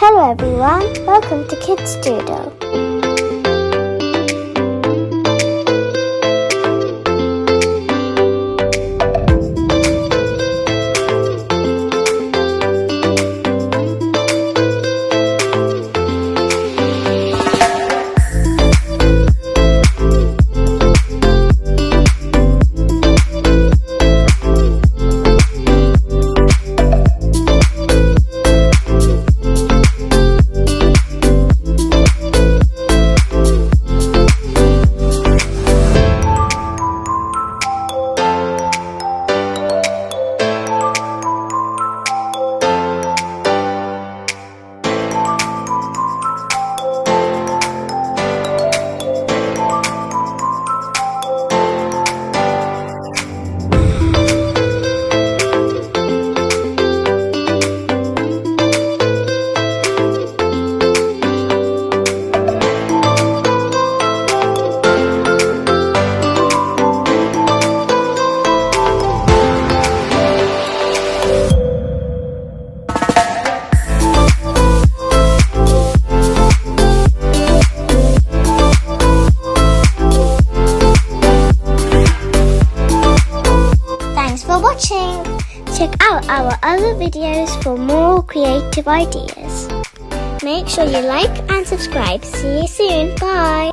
Hello everyone, welcome to Kids Doodle. Thanks for watching. Check out our other videos for more creative ideas. Make sure you like and subscribe. See you soon. Bye.